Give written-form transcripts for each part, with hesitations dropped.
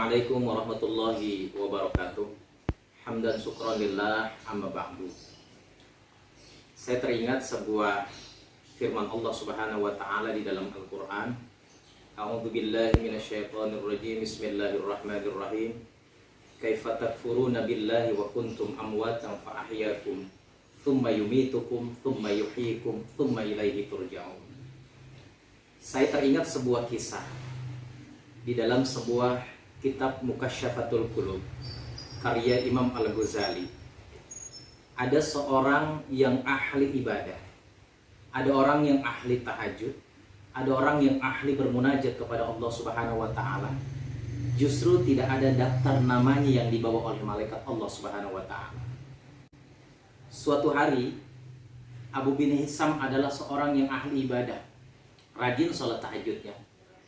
Assalamualaikum warahmatullahi wabarakatuh. Hamdan syukran lillah, amma ba'du. Saya teringat sebuah firman Allah Subhanahu wa taala di dalam Al-Qur'an. A'udzu billahi minasyaitonir rajim. Bismillahirrahmanirrahim. Kaifa takfuruna billahi wa kuntum amwatan fa ahyaakum, tsumma yumitukum, tsumma yuhyikum, tsumma ilaihi turja'un. Saya teringat sebuah kisah di dalam sebuah kitab Mukasyafatul Qulub karya Imam Al-Ghazali. Ada seorang yang ahli ibadah, ada orang yang ahli tahajud, ada orang yang ahli bermunajat kepada Allah Subhanahu wa taala. Justru tidak ada daftar namanya yang dibawa oleh malaikat Allah Subhanahu wa taala. Suatu hari Abu bin Hisam adalah seorang yang ahli ibadah, rajin sholat tahajudnya,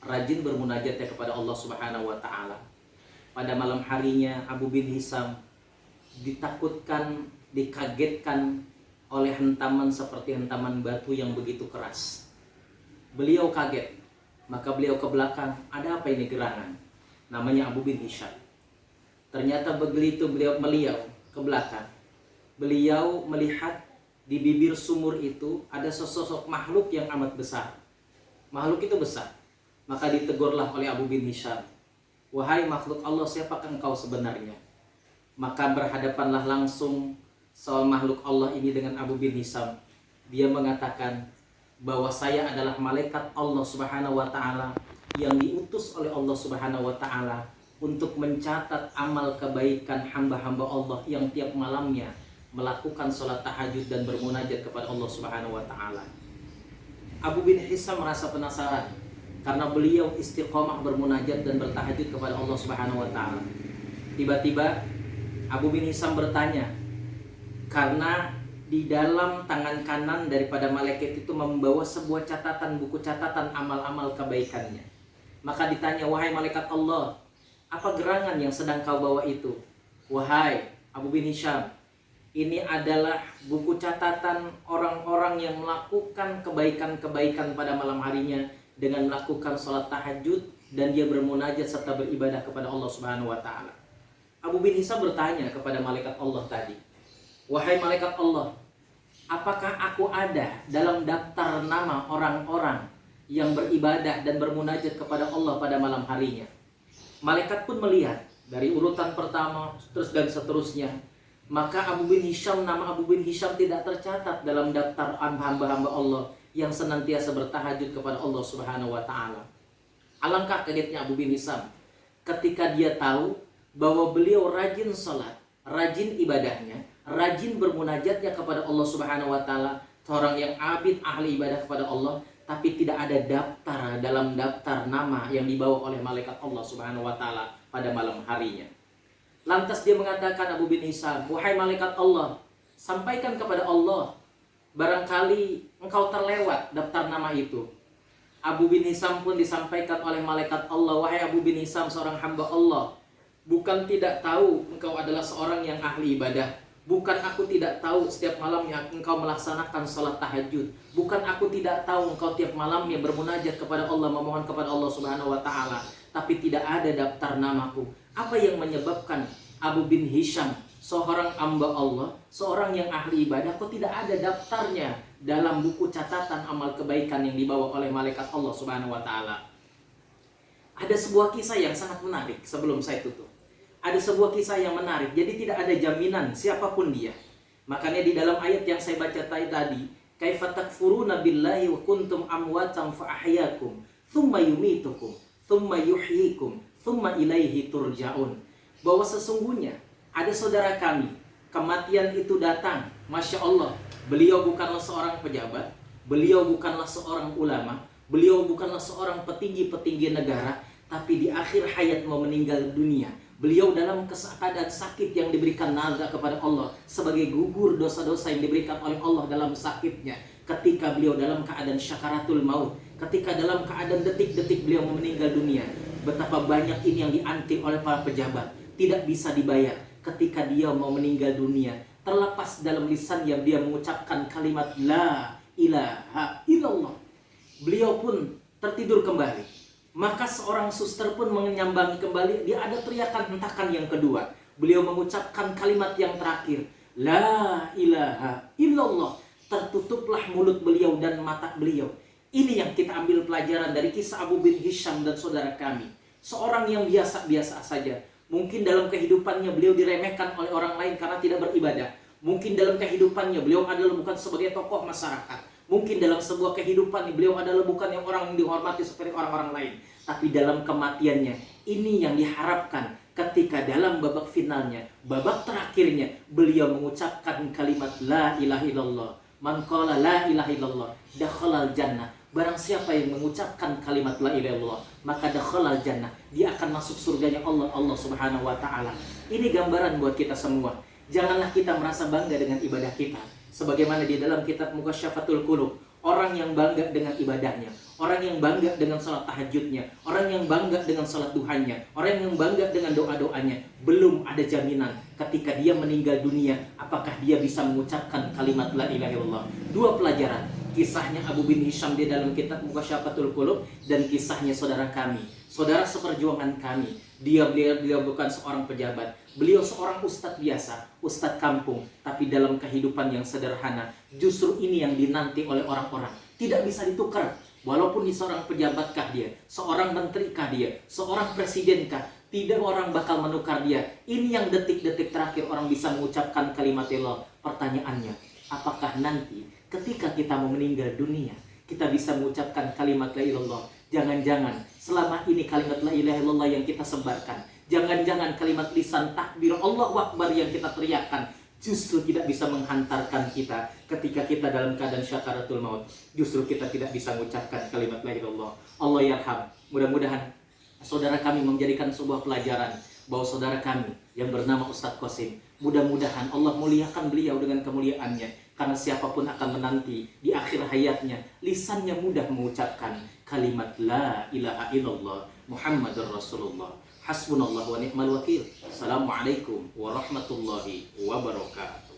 rajin bermunajatnya kepada Allah Subhanahu wa taala. Pada malam harinya Abu bin Hisam ditakutkan, dikagetkan oleh hentaman seperti hentaman batu yang begitu keras. Beliau kaget, maka beliau ke belakang, ada apa ini gerangan? Namanya Abu bin Hisam. Ternyata begitu beliau ke belakang, beliau melihat di bibir sumur itu ada sesosok makhluk yang amat besar. Makhluk itu besar. Maka ditegurlah oleh Abu bin Hisam, wahai makhluk Allah, siapakah engkau sebenarnya? Maka berhadapanlah langsung soal makhluk Allah ini dengan Abu bin Hisam. Dia mengatakan bahwa saya adalah malaikat Allah Subhanahu wa taala yang diutus oleh Allah Subhanahu wa taala untuk mencatat amal kebaikan hamba-hamba Allah yang tiap malamnya melakukan sholat tahajud dan bermunajat kepada Allah Subhanahu wa taala. Abu bin Hisam merasa penasaran karena beliau istiqomah bermunajat dan bertahajud kepada Allah Subhanahu wa taala. Tiba-tiba Abu bin Hisam bertanya, karena di dalam tangan kanan daripada malaikat itu membawa sebuah catatan, buku catatan amal-amal kebaikannya. Maka ditanya, wahai malaikat Allah, apa gerangan yang sedang kau bawa itu? Wahai Abu bin Hisam, ini adalah buku catatan orang-orang yang melakukan kebaikan-kebaikan pada malam harinya dengan melakukan sholat tahajud dan dia bermunajat serta beribadah kepada Allah Subhanahu wa taala. Abu bin Hisam bertanya kepada malaikat Allah tadi, wahai malaikat Allah, apakah aku ada dalam daftar nama orang-orang yang beribadah dan bermunajat kepada Allah pada malam harinya? Malaikat pun melihat dari urutan pertama terus dan seterusnya. Maka nama Abu bin Hisam tidak tercatat dalam daftar hamba-hamba Allah yang senantiasa bertahajud kepada Allah Subhanahu wa taala. Alangkah kagetnya Abu bin Hisam ketika dia tahu bahwa beliau rajin salat, rajin ibadahnya, rajin bermunajatnya kepada Allah Subhanahu wa taala, seorang yang abid ahli ibadah kepada Allah, tapi tidak ada daftar dalam daftar nama yang dibawa oleh malaikat Allah Subhanahu wa taala pada malam harinya. Lantas dia mengatakan, Abu bin Hisam, wahai malaikat Allah, sampaikan kepada Allah, barangkali engkau terlewat daftar nama itu. Abu bin Hisam pun disampaikan oleh malaikat Allah, wahai Abu bin Hisam, seorang hamba Allah, bukan tidak tahu engkau adalah seorang yang ahli ibadah. Bukan aku tidak tahu setiap malamnya engkau melaksanakan salat tahajud. Bukan aku tidak tahu engkau tiap malamnya bermunajat kepada Allah, memohon kepada Allah Subhanahu wa taala. Tapi tidak ada daftar namaku. Apa yang menyebabkan Abu bin Hisam, seorang hamba Allah, seorang yang ahli ibadah, kok tidak ada daftarnya dalam buku catatan amal kebaikan yang dibawa oleh malaikat Allah Subhanahu wa taala? Ada sebuah kisah yang sangat menarik sebelum saya tutup. Ada sebuah kisah yang menarik. Jadi tidak ada jaminan siapapun dia. Makanya di dalam ayat yang saya baca tadi, kaifa takfuruna billahi wa kuntum amwatan fa ahyaakum, tsumma yumitukum, tsumma yuhyikum, tsumma ilaihi turja'un. Bahwa sesungguhnya ada saudara kami, kematian itu datang. Masya Allah, beliau bukanlah seorang pejabat, beliau bukanlah seorang ulama, beliau bukanlah seorang petinggi-petinggi negara, tapi di akhir hayat mau meninggal dunia, beliau dalam keadaan sakit yang diberikan nazar kepada Allah sebagai gugur dosa-dosa yang diberikan oleh Allah dalam sakitnya. Ketika beliau dalam keadaan syakaratul maut, ketika dalam keadaan detik-detik beliau mau meninggal dunia, betapa banyak ini yang dianti oleh para pejabat, tidak bisa dibayar ketika dia mau meninggal dunia. Terlepas dalam lisan yang dia mengucapkan kalimat la ilaha illallah, beliau pun tertidur kembali. Maka seorang suster pun menyambangi kembali. Dia ada teriakan hentakan yang kedua. Beliau mengucapkan kalimat yang terakhir, La ilaha illallah. Tertutuplah mulut beliau dan mata beliau. Ini yang kita ambil pelajaran dari kisah Abu bin Hisham dan saudara kami. Seorang yang biasa-biasa saja. Mungkin dalam kehidupannya beliau diremehkan oleh orang lain karena tidak beribadah. Mungkin dalam kehidupannya beliau adalah bukan sebagai tokoh masyarakat. Mungkin dalam sebuah kehidupan beliau adalah bukan yang orang dihormati seperti orang-orang lain. Tapi dalam kematiannya, ini yang diharapkan ketika dalam babak finalnya, babak terakhirnya, beliau mengucapkan kalimat La ilaha illallah. Man qala la ilaha illallah dakhalal jannah. Barang siapa yang mengucapkan kalimat la ilaha illallah, maka dakhalal jannah. Dia akan masuk surganya Allah Subhanahu wa taala. Ini gambaran buat kita semua. Janganlah kita merasa bangga dengan ibadah kita. Sebagaimana di dalam kitab Mukasyfatul Qulub, orang yang bangga dengan ibadahnya, orang yang bangga dengan salat tahajudnya, orang yang bangga dengan salat duhanya, orang yang bangga dengan doa-doanya, belum ada jaminan ketika dia meninggal dunia apakah dia bisa mengucapkan kalimat la ilaha illallah. Dua pelajaran, kisahnya Abu bin Hisham di dalam kitab Mukasyfatul Qulub dan kisahnya saudara kami, saudara seperjuangan kami. Beliau bukan seorang pejabat, beliau seorang ustadz biasa, ustadz kampung, tapi dalam kehidupan yang sederhana. Justru ini yang dinanti oleh orang-orang, tidak bisa ditukar. Walaupun di seorang pejabatkah dia, seorang menterikah dia, seorang presidenkah, tidak orang bakal menukar dia. Ini yang detik-detik terakhir orang bisa mengucapkan kalimat Allah. Pertanyaannya, apakah nanti ketika kita mau meninggal dunia, kita bisa mengucapkan kalimat la ilaha illallah? Jangan-jangan selama ini kalimat la ilaha illallah yang kita sebarkan, jangan-jangan kalimat lisan takbir Allahu Akbar yang kita teriakkan justru tidak bisa menghantarkan kita ketika kita dalam keadaan syakaratul maut. Justru kita tidak bisa mengucapkan kalimat la ilaha illallah. Allah yarham. Mudah-mudahan saudara kami menjadikan sebuah pelajaran bahwa saudara kami yang bernama Ustadz Qasim, mudah-mudahan Allah muliakan beliau dengan kemuliaannya. Karena siapapun akan menanti di akhir hayatnya, lisannya mudah mengucapkan kalimat la ilaha illallah Muhammadur Rasulullah. Hasbunallah wa ni'mal wakil. Assalamualaikum warahmatullahi wabarakatuh.